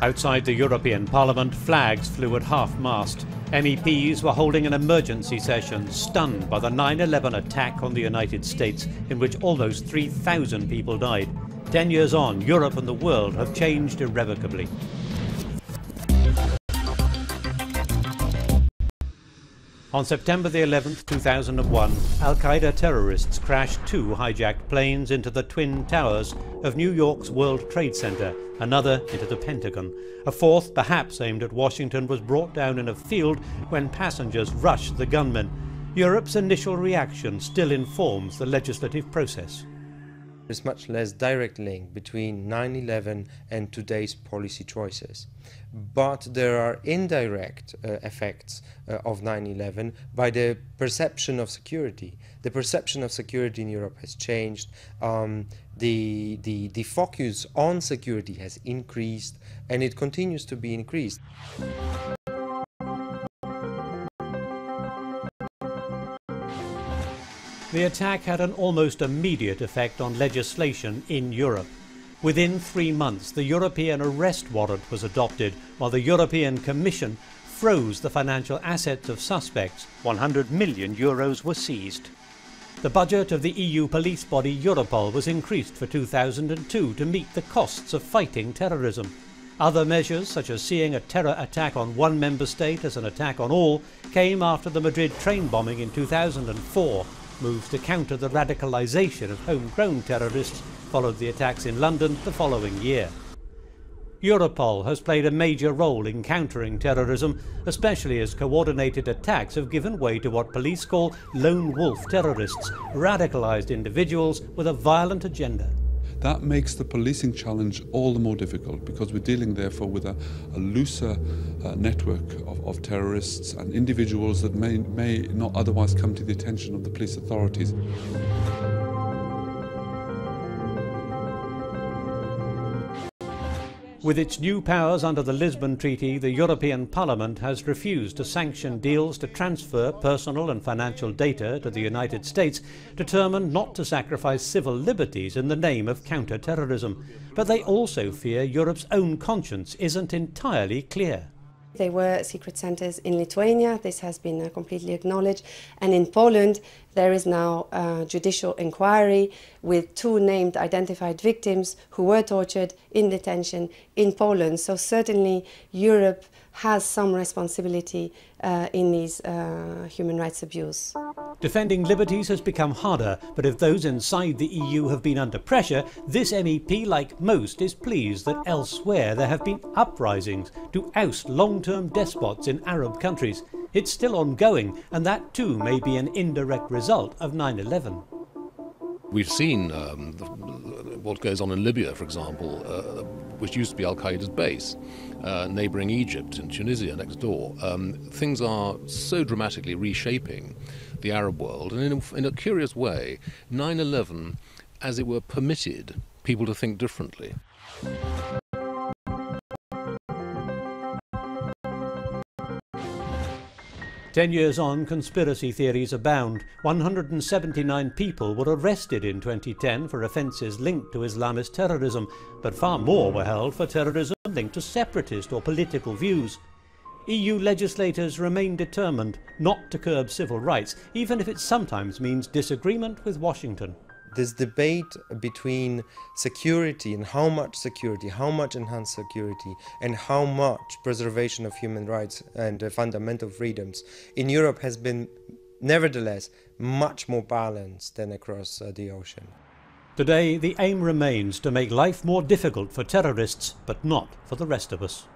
Outside the European Parliament, flags flew at half-mast. MEPs were holding an emergency session, stunned by the 9/11 attack on the United States, in which almost 3,000 people died. 10 years on, Europe and the world have changed irrevocably. On September the 11th, 2001, al-Qaeda terrorists crashed 2 hijacked planes into the Twin Towers of New York's World Trade Center, another into the Pentagon. A fourth, perhaps aimed at Washington, was brought down in a field when passengers rushed the gunmen. Europe's initial reaction still informs the legislative process. There's much less direct link between 9/11 and today's policy choices. But there are indirect effects of 9/11 by the perception of security. The perception of security in Europe has changed. The focus on security has increased, and it continues to be increased. The attack had an almost immediate effect on legislation in Europe. Within 3 months, the European Arrest Warrant was adopted, while the European Commission froze the financial assets of suspects. €100 million were seized. The budget of the EU police body Europol was increased for 2002 to meet the costs of fighting terrorism. Other measures, such as seeing a terror attack on one member state as an attack on all, came after the Madrid train bombing in 2004. Moves to counter the radicalisation of homegrown terrorists followed the attacks in London the following year. Europol has played a major role in countering terrorism, especially as coordinated attacks have given way to what police call lone wolf terrorists, radicalised individuals with a violent agenda. That makes the policing challenge all the more difficult, because we're dealing therefore with a looser network of terrorists and individuals that may not otherwise come to the attention of the police authorities. With its new powers under the Lisbon Treaty, the European Parliament has refused to sanction deals to transfer personal and financial data to the United States, determined not to sacrifice civil liberties in the name of counter-terrorism. But they also fear Europe's own conscience isn't entirely clear. There were secret centres in Lithuania, this has been completely acknowledged, and in Poland there is now a judicial inquiry with 2 named identified victims who were tortured in detention in Poland. So certainly Europe has some responsibility in these human rights abuse. Defending liberties has become harder, but if those inside the EU have been under pressure, this MEP, like most, is pleased that elsewhere there have been uprisings to oust long-term despots in Arab countries. It's still ongoing, and that too may be an indirect result of 9/11. We've seen what goes on in Libya, for example, which used to be al-Qaeda's base, neighbouring Egypt and Tunisia next door. Things are so dramatically reshaping the Arab world, and in a curious way, 9/11, as it were, permitted people to think differently. 10 years on, conspiracy theories abound. 179 people were arrested in 2010 for offences linked to Islamist terrorism, but far more were held for terrorism linked to separatist or political views. EU legislators remain determined not to curb civil rights, even if it sometimes means disagreement with Washington. This debate between security and how much enhanced security, and how much preservation of human rights and fundamental freedoms in Europe has been, nevertheless, much more balanced than across the ocean. Today, the aim remains to make life more difficult for terrorists, but not for the rest of us.